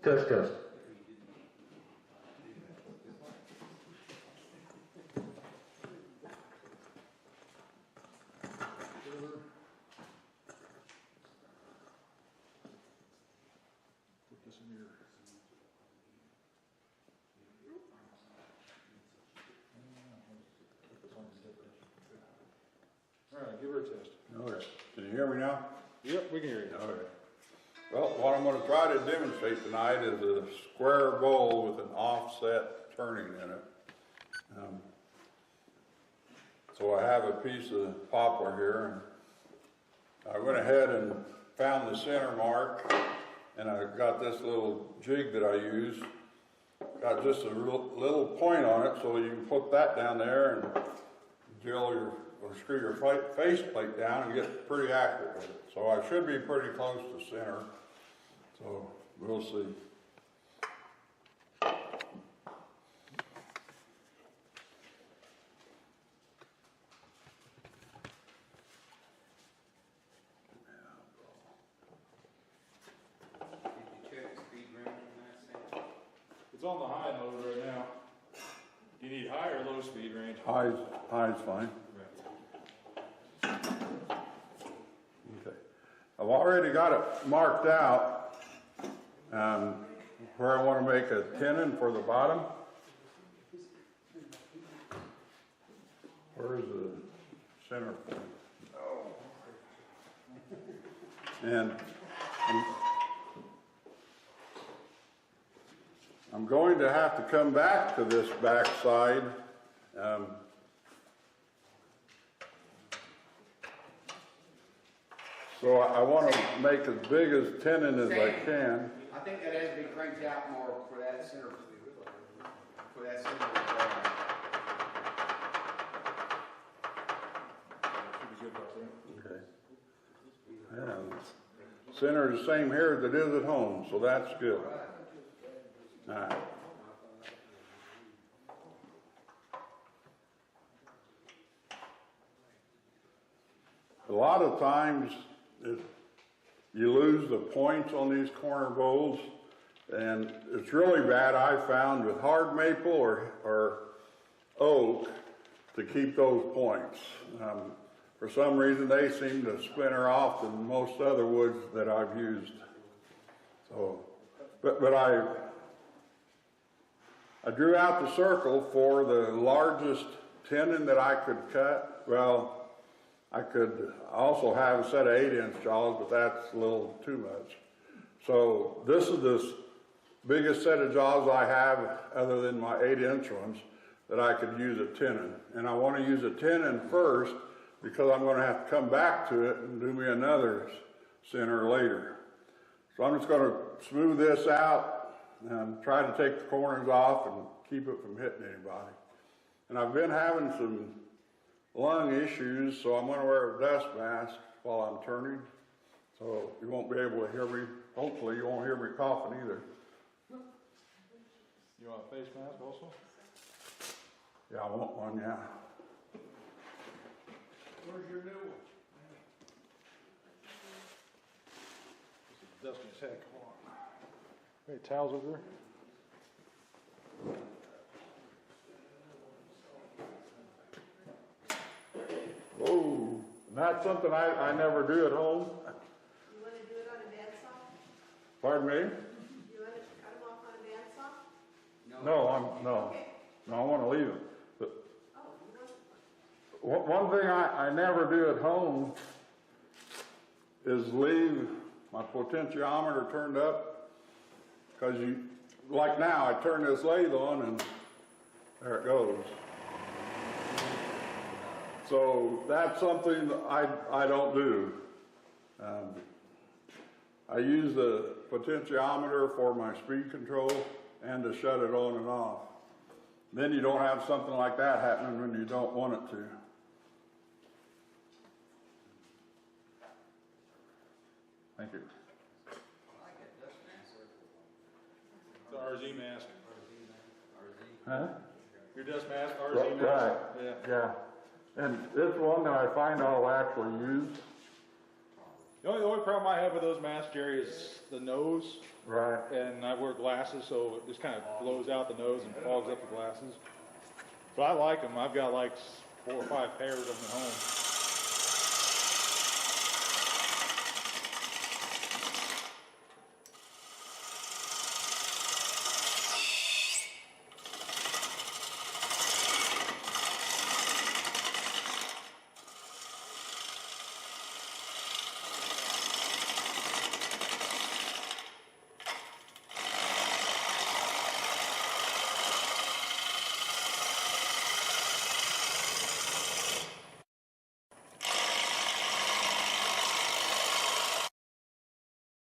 Test, test. Put this in here. All right, give her a test. Okay. Can you hear me now? Yep, we can hear you. Okay. Well, what I'm going to try to demonstrate tonight is a square bowl with an offset turning in it. So I have a piece of poplar here, and I went ahead and found the center mark, and I got this little jig that I use. Got just a little point on it, so you can put that down there and drill your or screw your face plate down and get pretty accurate with it. So I should be pretty close to center. So we'll see. It's on the high mode right now. Do you need high or low speed range? High's fine. Right. Okay. I've already got it marked out where I want to make a tenon for the bottom. Where's the center point? And I'm going to have to come back to this back side. So I want to make as big as tenon as I can. I think that has to be cranked out more for that center. For that center. Should be good right there. Okay. Yeah. Center is the same here as it is at home, so that's good. All right. A lot of times you lose the points on these corner bowls, and it's really bad, I found, with hard maple or oak to keep those points. For some reason, they seem to splinter off than most other woods that I've used. So, but I drew out the circle for the largest tenon that I could cut. Well, I could also have a set of 8-inch jaws, but that's a little too much. So this is the biggest set of jaws I have, other than my 8-inch ones, that I could use a tenon. And I want to use a tenon first because I'm going to have to come back to it and do me another center later. So I'm just going to smooth this out and try to take the corners off and keep it from hitting anybody. And I've been having some lung issues, so I'm going to wear a dust mask while I'm turning, so you won't be able to hear me. Hopefully you won't hear me coughing either. You want a face mask also? Yeah, I want one, yeah. Where's your new one? This is dusting his head. Come on. Hey, towels over there? Whoa, that's something I never do at home. You want to do it on a bandsaw? Pardon me? You want to cut them off on a bandsaw? No, Okay. no, I want to leave them. But Oh, you want one thing I never do at home is leave my potentiometer turned up, because like now, I turn this lathe on and there it goes. So that's something I don't do. I use the potentiometer for my speed control and to shut it on and off. Then you don't have something like that happening when you don't want it to. Thank you. It's an RZ mask. Huh? Your dust mask, RZ mask? Right. Yeah. Yeah. And this one that I find I'll actually use. The only problem I have with those masks, Jerry, is the nose, Right. and I wear glasses, so it just kind of blows out the nose and fogs up the glasses. But I like them. I've got like 4 or 5 pairs of them at home.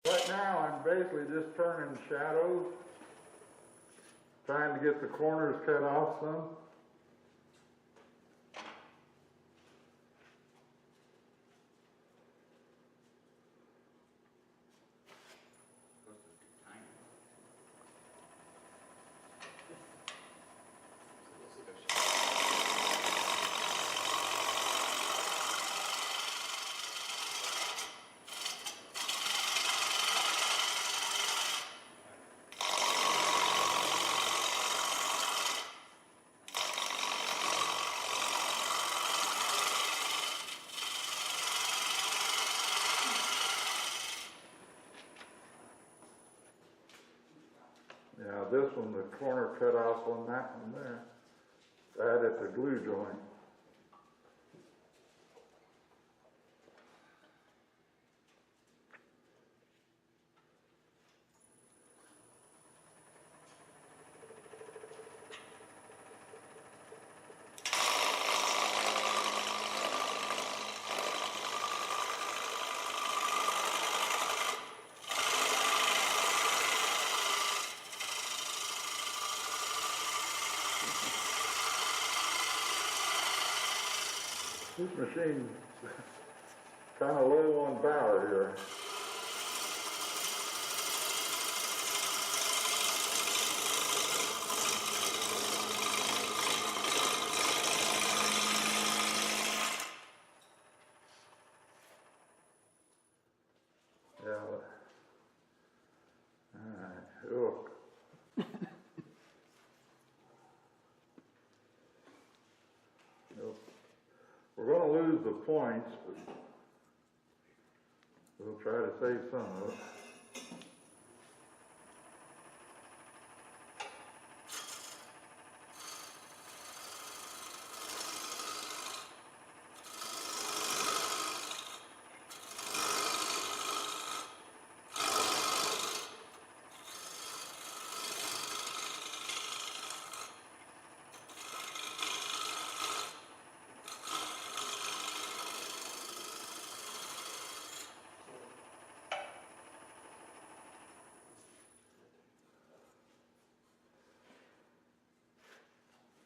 Right now, I'm basically just turning shadows, trying to get the corners cut off some. Yeah, this one, the corner cut off on that one there. Right at the glue joint. This machine's kind of low on power here. Yeah. All right. Look. We're going to lose the points, but we'll try to save some of it.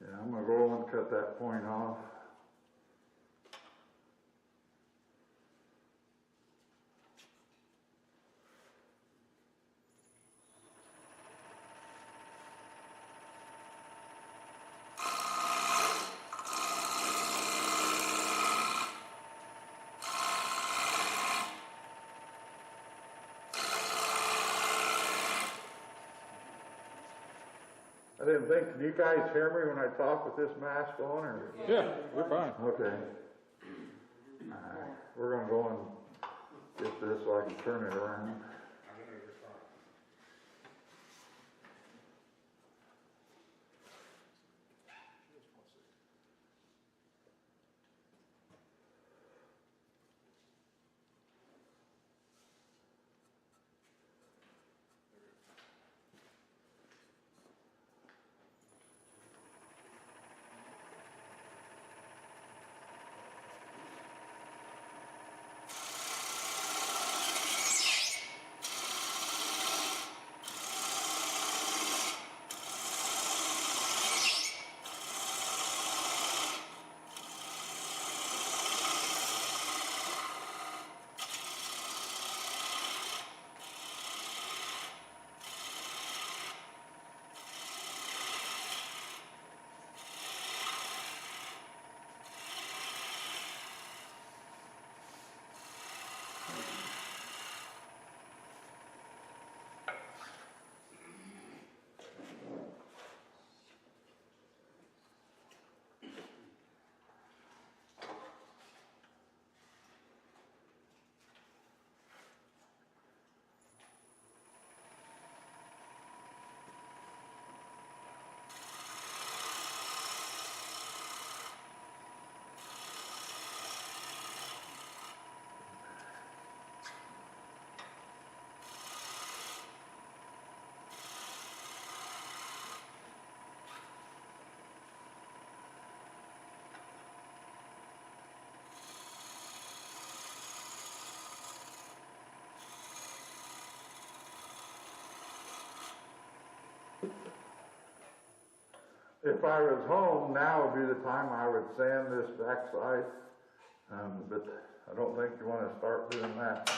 Yeah, I'm going to go and cut that point off. I didn't think, can you guys hear me when I talk with this mask on? Or? Yeah, you're fine. Okay. Alright, we're gonna go and get this so I can turn it around. if I was home, now would be the time I would sand this backside. But I don't think you want to start doing that.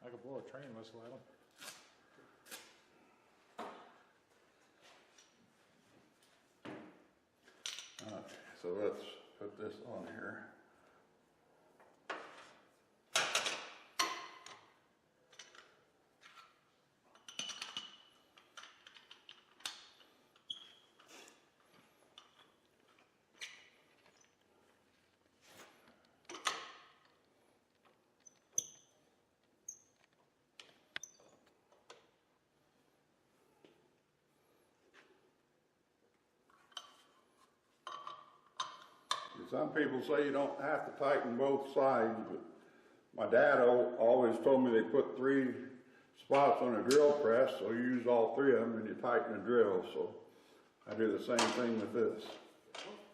I could blow a train whistle at them. Okay, so let's put this on here. Some people say you don't have to tighten both sides, but my dad always told me they put 3 spots on a drill press, so you use all 3 of them and you tighten the drill. So I do the same thing with this.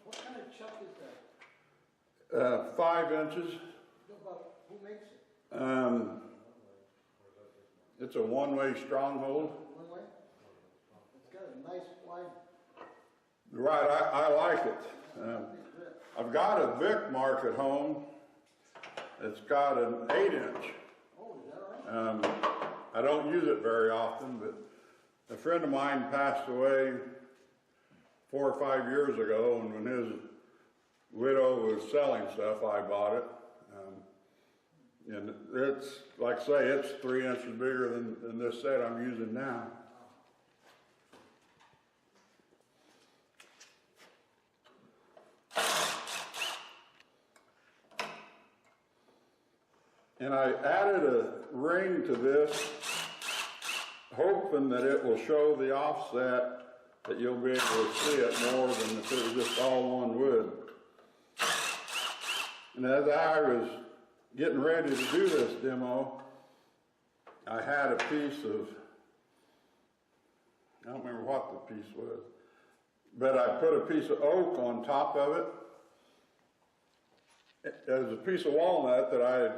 What kind of chuck is that? 5 inches. Who makes it? It's a one-way stronghold. One way? It's got a nice wide. Right, I like it. I've got a Vic mark at home. It's got an 8-inch. Oh, is that right? I don't use it very often, but a friend of mine passed away 4 or 5 years ago, and when his widow was selling stuff, I bought it. And it's, like I say, it's 3 inches bigger than this set I'm using now. And I added a ring to this, hoping that it will show the offset, that you'll be able to see it more than if it was just all one wood. And as I was getting ready to do this demo, I had a piece of, I don't remember what the piece was, but I put a piece of oak on top of it. There's a piece of walnut that I had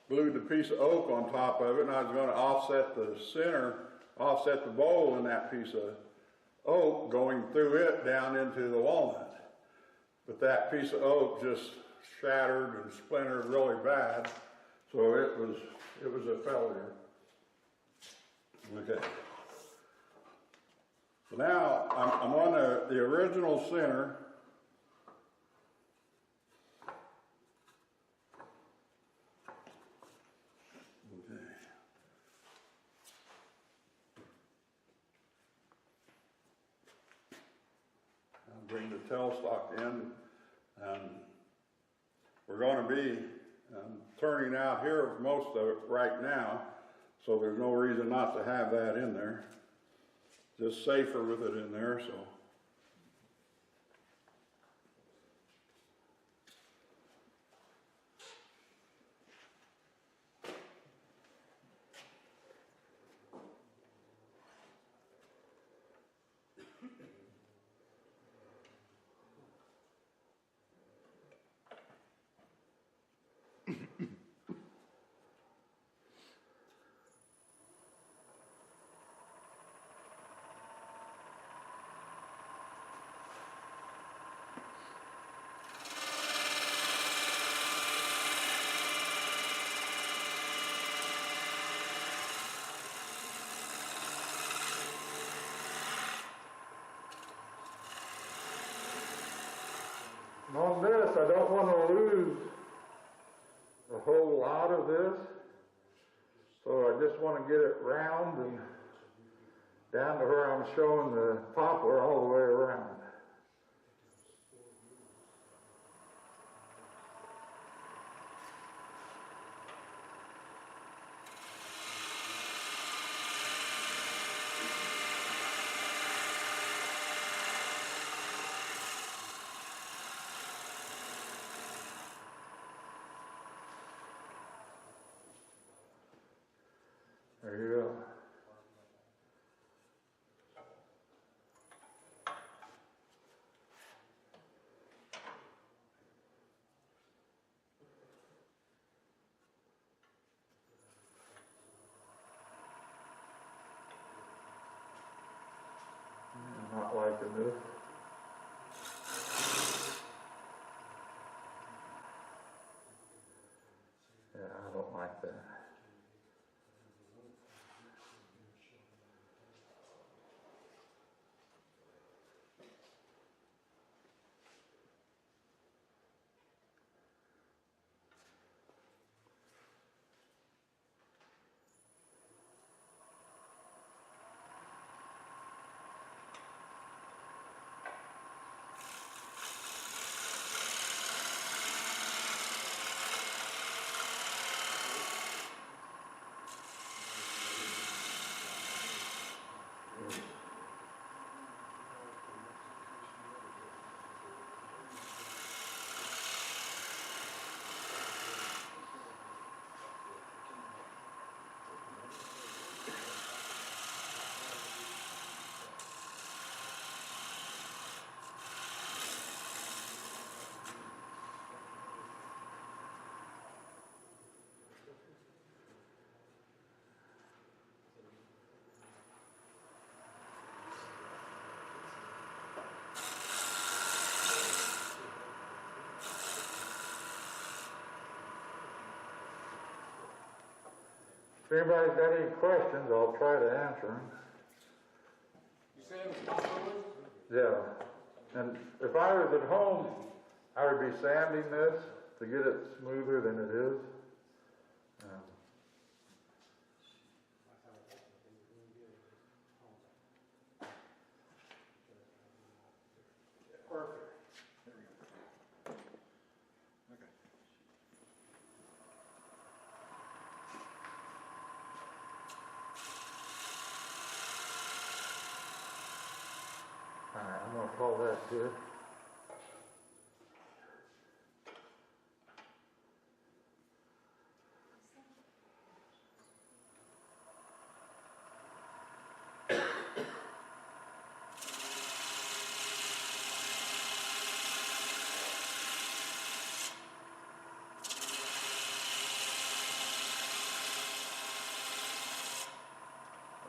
glued a piece of oak on top of it, and I was going to offset the center, offset the bowl in that piece of oak, going through it down into the walnut. But that piece of oak just shattered and splintered really bad, so it was a failure. Okay. So now I'm on the original center. Bring the tailstock in, and we're going to be turning out here most of it right now, so there's no reason not to have that in there. Just safer with it in there, so. On this, I don't want to lose a whole lot of this, so I just want to get it round and down to where I'm showing the poplar all the way around. There you go. liking this. Yeah, I don't like that. If anybody's got any questions, I'll try to answer them. You say it was copperwood? Yeah, and if I was at home, I would be sanding this to get it smoother than it is. Perfect. There we go. Okay. All right, I'm gonna call that good.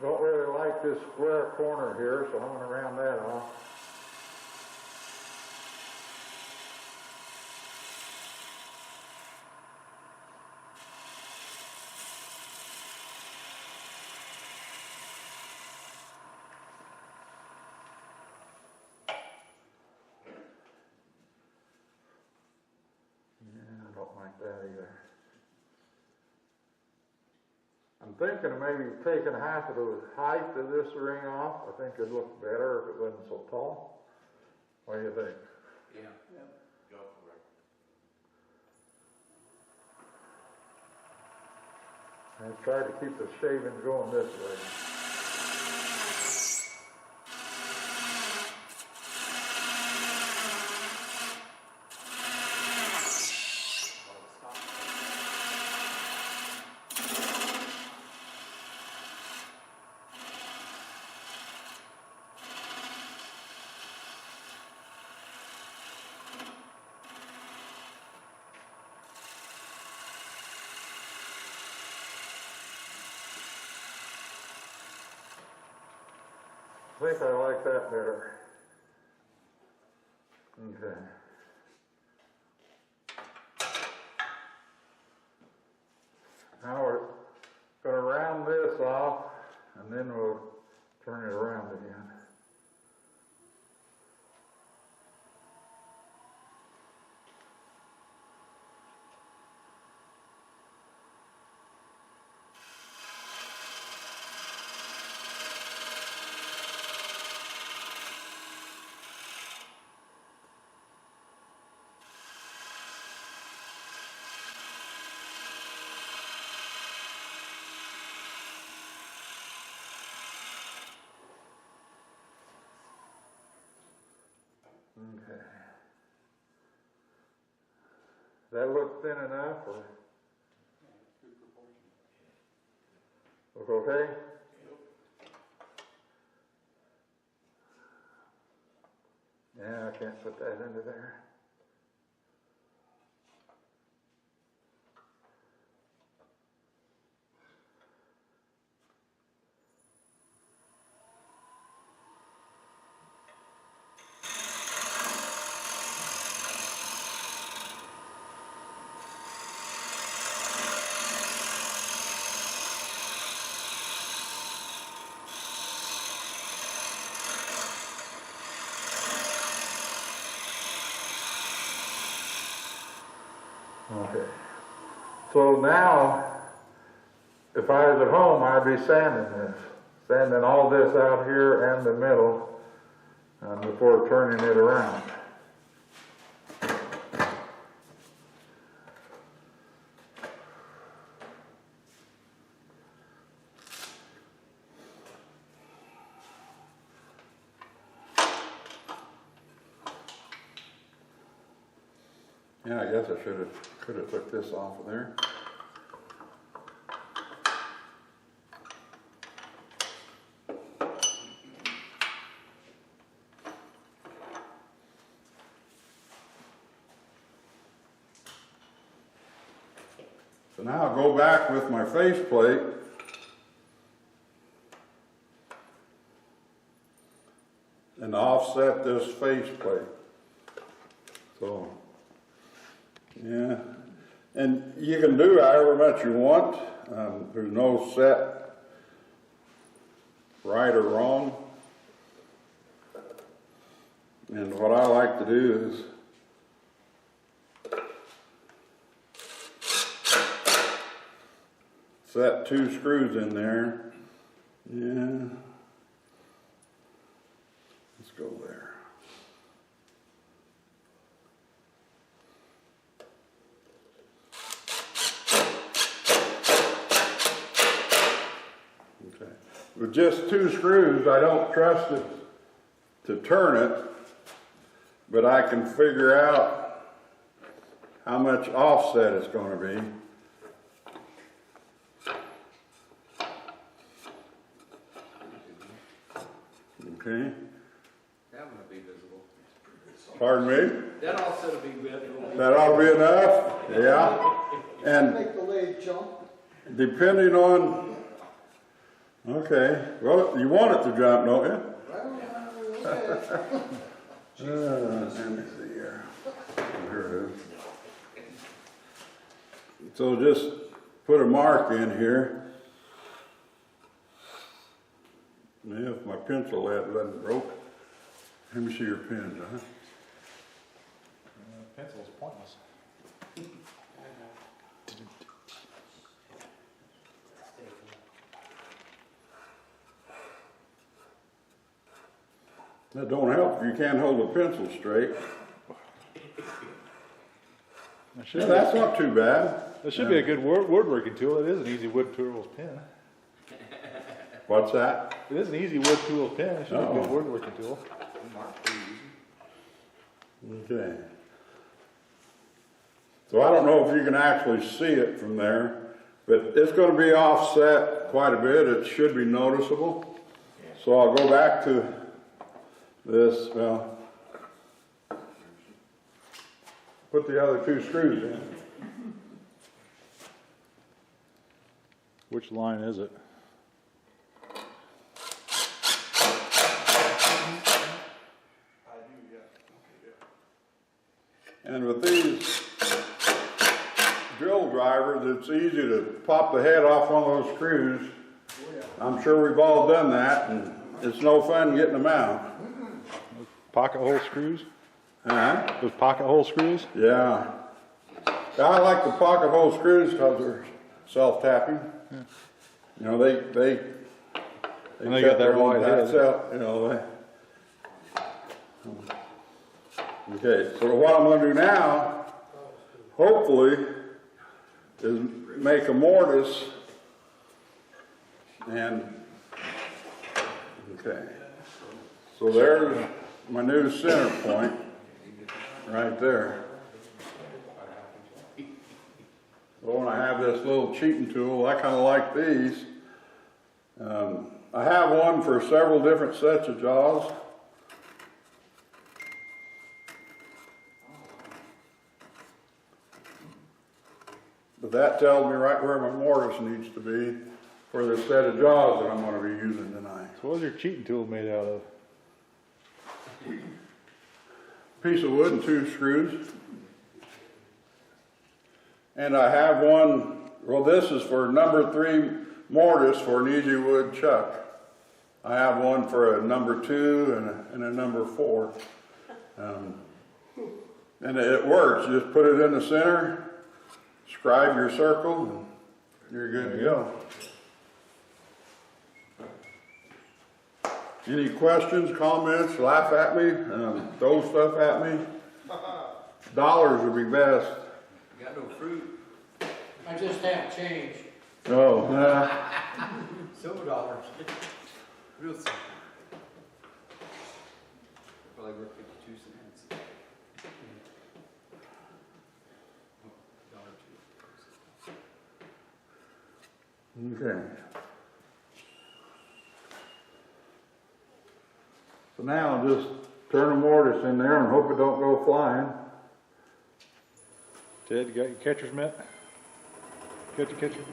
Don't really like this square corner here, so I'm gonna round that off. Yeah, I don't like that either. I'm thinking of maybe taking half of the height of this ring off. I think it'd look better if it wasn't so tall. What do you think? Yeah. Go for it. I try to keep the shavings going this way. I think I like that better. Okay. Now we're going to round this off, and then we'll turn it around again. Okay. That look thin enough, or look okay? Yeah, I can't put that into there. Okay. So now, if I was at home, I'd be sanding this. Sanding all this out here and the middle, before turning it around. Yeah, I guess I could have took this off of there. So now I'll go back with my faceplate. And offset this faceplate. So, yeah. And you can do however much you want. There's no set right or wrong. And what I like to do is set 2 screws in there. Yeah. Let's go there. Okay. With just 2 screws, I don't trust it to turn it, but I can figure out how much offset it's going to be. Okay. That one will be visible. Pardon me? That also will be visible. That ought to be enough? Yeah. And Make the leg jump. depending on, okay, well, you want it to jump, don't you? Let me see here. Here it is. So just put a mark in here. Yeah, if my pencil lead wasn't broke. Let me see your pen, John. Pencil's pointless. That don't help if you can't hold the pencil straight. Yeah, that's not too bad. That should be a good woodworking tool. It is an easy wood tool's pen. What's that? It is an easy wood tool's pen. It should be a good Uh-oh. woodworking tool. Okay. So I don't know if you can actually see it from there, but it's going to be offset quite a bit. It should be noticeable. So I'll go back to this, well, put the other 2 screws in. Which line is it? And with these drill drivers, it's easy to pop the head off one of those screws. I'm sure we've all done that, and it's no fun getting them out. Pocket hole screws? Huh? Those pocket hole screws? Yeah. I like the pocket hole screws because they're self-tapping. Yeah. You know, they And they got that wide head. you know, okay, so what I'm going to do now, hopefully, is make a mortise and, okay. So there's my new center point, right there. So when I have this little cheating tool, I kind of like these. I have one for several different sets of jaws. But that tells me right where my mortise needs to be for the set of jaws that I'm going to be using tonight. So what is your cheating tool made out of? Piece of wood and 2 screws. And I have one, well, this is for number 3 mortise for an easy wood chuck. I have one for a number 2 and a number 4. And it works. You just put it in the center Scribe your circle, and you're good to go. Any questions, comments, laugh at me, throw stuff at me? Dollars would be best. Got no fruit. I just have change. Oh, Silver dollars. Real simple. Probably worth 52 cents. $1 or $2. Okay. So now just turn the mortise in there and hope it don't go flying. Ted, you got your catcher's mitt? Got your catcher?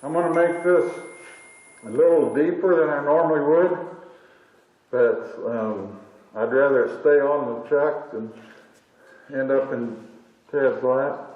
I'm gonna make this a little deeper than I normally would, but I'd rather it stay on the chuck than end up in Ted's lap.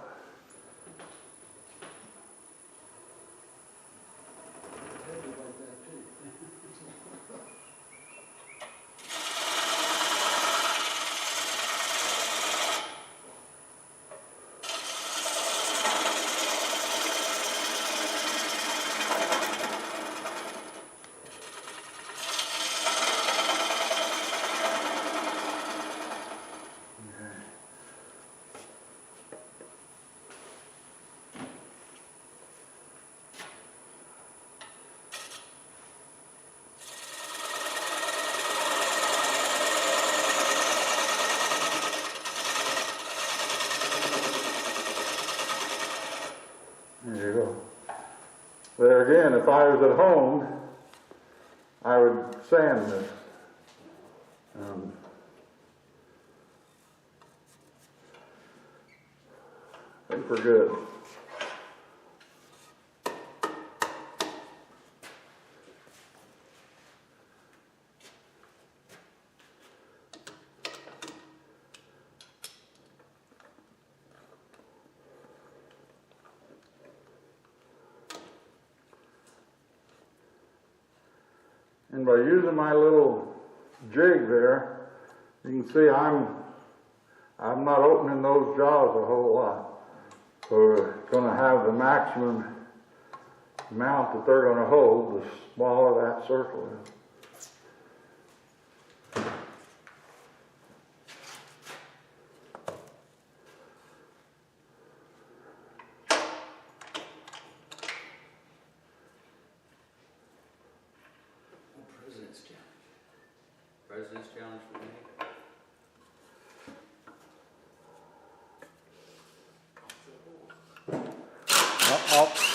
There you go. There again, if I was at home, I would sand this. I think we're good. And by using my little jig there, you can see I'm not opening those jaws a whole lot. So we're going to have the maximum amount that they're going to hold, the smaller that circle is. President's Challenge. President's Challenge for me.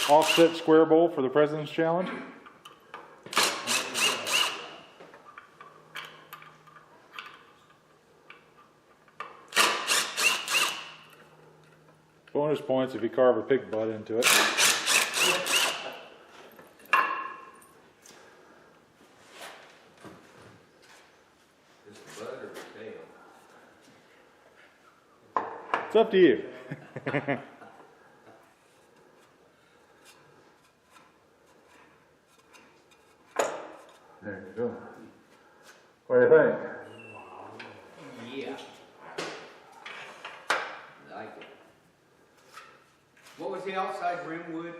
Offset square bowl for the President's Challenge. Bonus points if you carve a pig butt into it. Is the butt or the tail? It's up to you. There you go. What do you think? Yeah. Like it. What was the outside rim wood?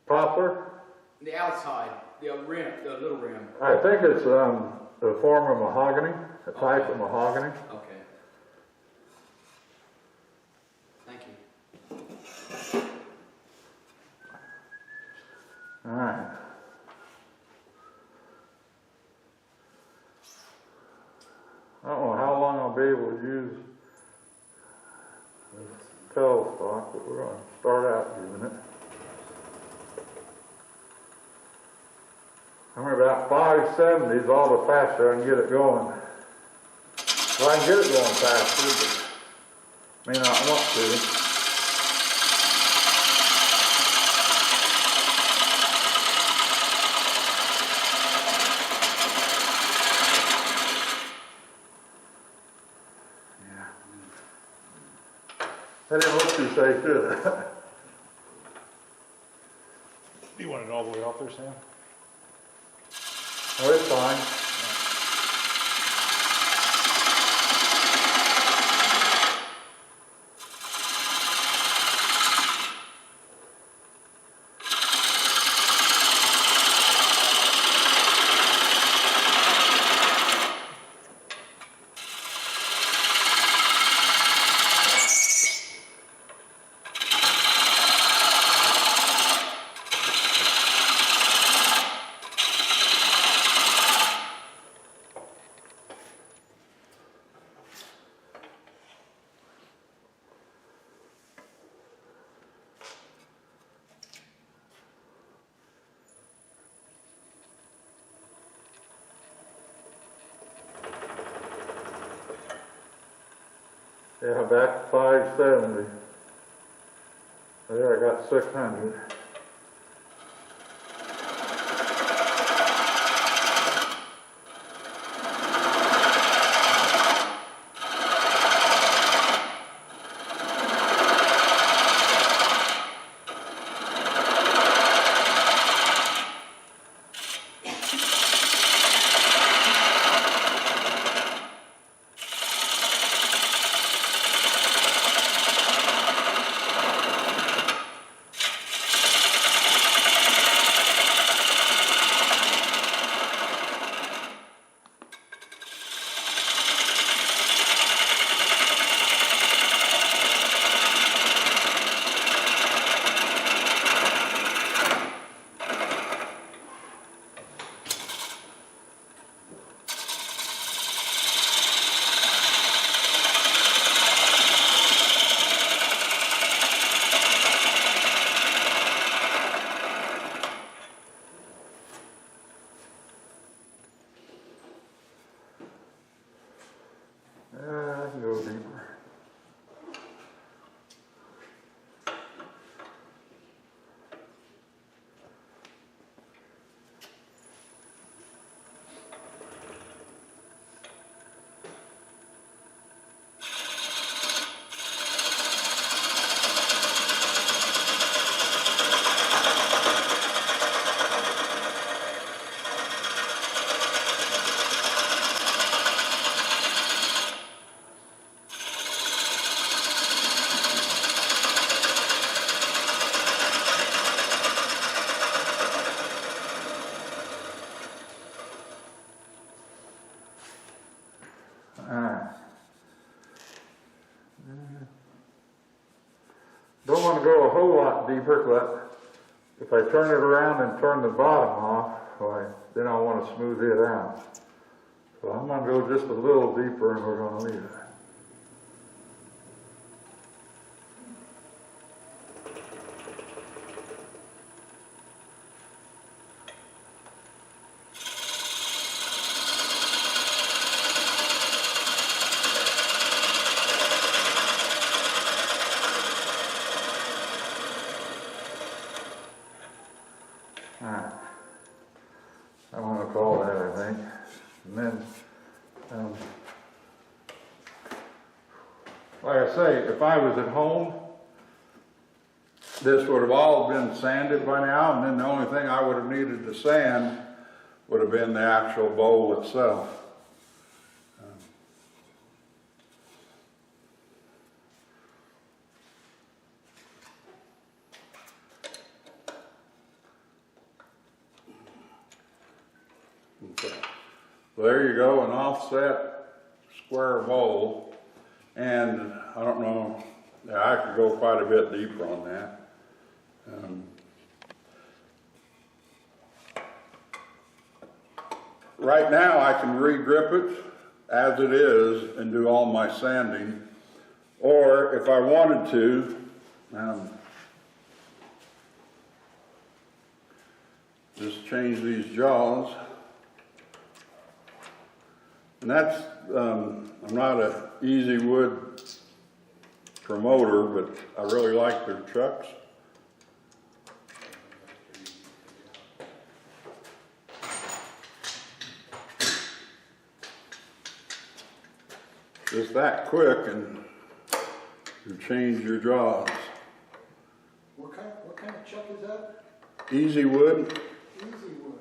Poplar? The outside, the rim, the little rim. I think it's the form of mahogany, a type of mahogany. Okay. Thank you. All right. I don't know how long I'll be able to use this tailstock, but we're going to start out using it. I'm about 570s, all the faster I can get it going. Well, I can get it going faster, but may not want to. That didn't look too safe, did it? You want it all the way off there, Sam? Oh, it's fine. Yeah, back to 570. There, I got 600. I can go deeper. Don't want to go a whole lot deeper, but if I turn it around and turn the bottom off, why, then I want to smooth it out. So I'm going to go just a little deeper and we're going to leave it. Alright, I want to call that, I think. And then, like I say, if I was at home, this would have all been sanded by now, and then the only thing I would have needed to sand would have been the actual bowl itself. Okay. So there you go, an offset square bowl, and I don't know, yeah, I could go quite a bit deeper on that. Right now I can re-grip it as it is and do all my sanding, or if I wanted to, just change these jaws. And that's, I'm not a Easy Wood promoter, but I really like their chucks. Just that quick and you change your jaws. What kind of chuck is that? Easy Wood, Easy Wood.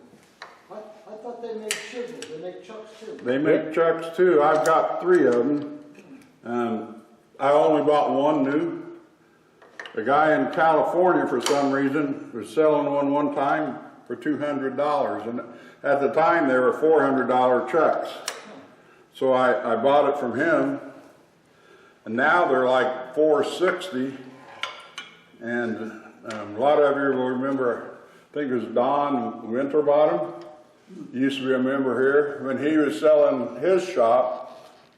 I thought they made chisels, they make chucks too. they make chucks too. I've got 3 of them. I only bought one new. A guy in California, for some reason, was selling one time for $200. And at the time, they were $400 chucks. So I bought it from him. And now they're like $460. And a lot of you will remember, I think it was Don Winterbottom. He used to be a member here. When he was selling his shop,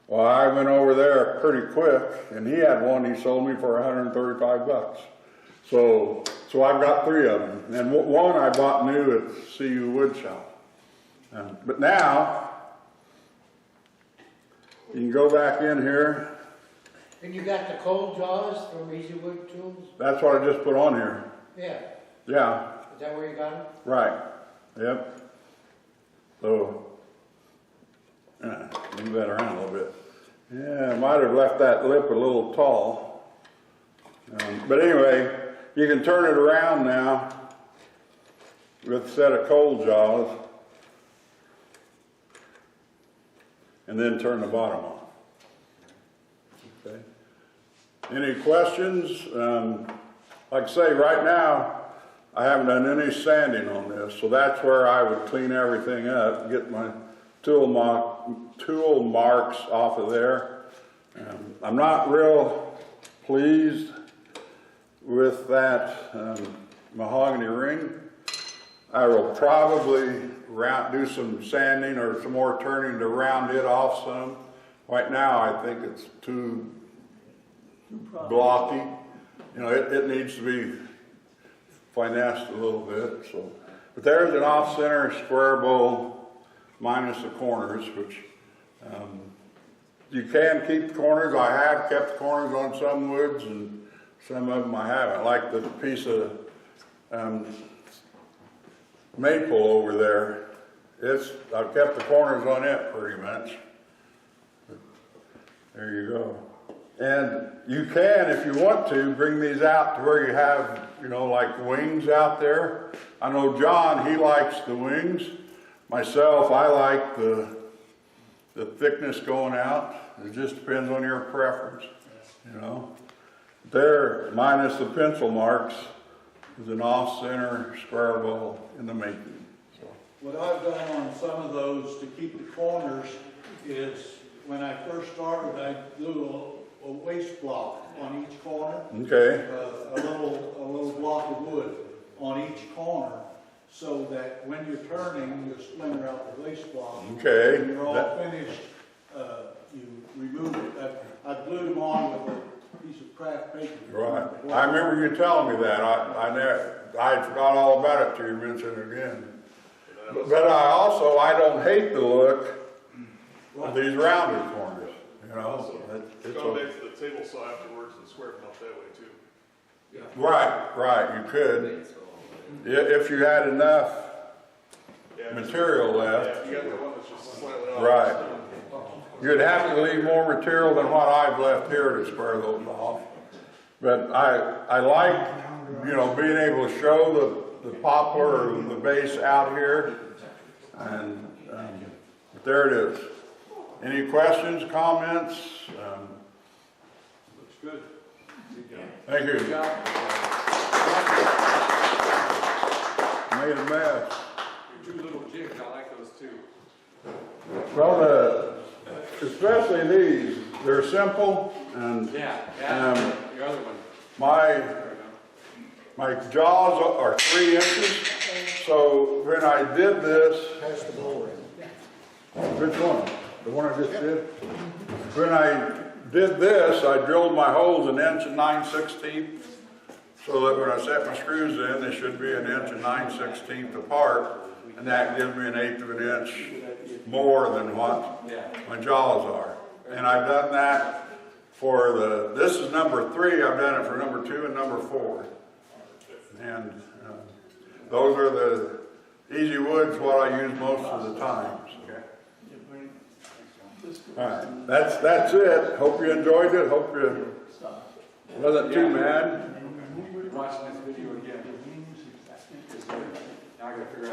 well, I went over there pretty quick, and he had one he sold me for $135. So I've got 3 of them, and one I bought new at CU Wood Shop. But now you can go back in here. And you got the cold jaws from Easy Wood Tools? That's what I just put on here. Yeah. Yeah, Is that where you got them? right. Yep. So move that around a little bit. Yeah, I might have left that lip a little tall. But anyway, you can turn it around now with a set of cold jaws and then turn the bottom on. Okay. Any questions? Like I say, right now, I haven't done any sanding on this, so that's where I would clean everything up, get my tool marks off of there. I'm not real pleased with that mahogany ring. I will probably do some sanding or some more turning to round it off some. Right now I think it's too blocky. You know, it needs to be finessed a little bit. So, but there's an off-center square bowl minus the corners, which you can keep the corners. I have kept the corners on some woods, and some of them I haven't. Like the piece of maple over there. I've kept the corners on it pretty much. But there you go. And you can, if you want to, bring these out to where you have, you know, like wings out there. I know John, he likes the wings. Myself, I like the thickness going out. It just depends on your preference, you know. There, minus the pencil marks, is an off-center square bowl in the making. So. What I've done on some of those to keep the corners is, when I first started, I blew a waste block on each corner. Okay. A little block of wood on each corner, so that when you're turning, you splinter out the waste block. Okay. When you're all finished, you remove it. I glued them on with a piece of craft paper. Right. I remember you telling me that. I forgot all about it till you mentioned it again. But I don't hate the look of these rounded corners. You know, Go back to the table saw afterwards and square them up that way too. Yeah. Right, you could. If you had enough material left. Yeah, you got the one that's just slightly off. Right. You'd have to leave more material than what I've left here to square those off. But I like, you know, being able to show the poplar or the base out here. And there it is. Any questions, comments? Looks good. Thank you. Made a mess. Your 2 little jigs, I like those too. Well, especially these, they're simple, and your other one. my jaws are 3 inches. So when I did this, Pass the bowl in. which one? The one I just did? When I did this, I drilled my holes 1 9/16, so that when I set my screws in, they should be 1 9/16 apart. and that gives me an eighth of an inch more than what my jaws are. And I've done that for this is number 3, I've done it for number 2 and number 4. And those are the easy woods what I use most of the time. All right, that's it. Hope you enjoyed it. Hope you wasn't too mad. Watching this video again. Now I gotta figure out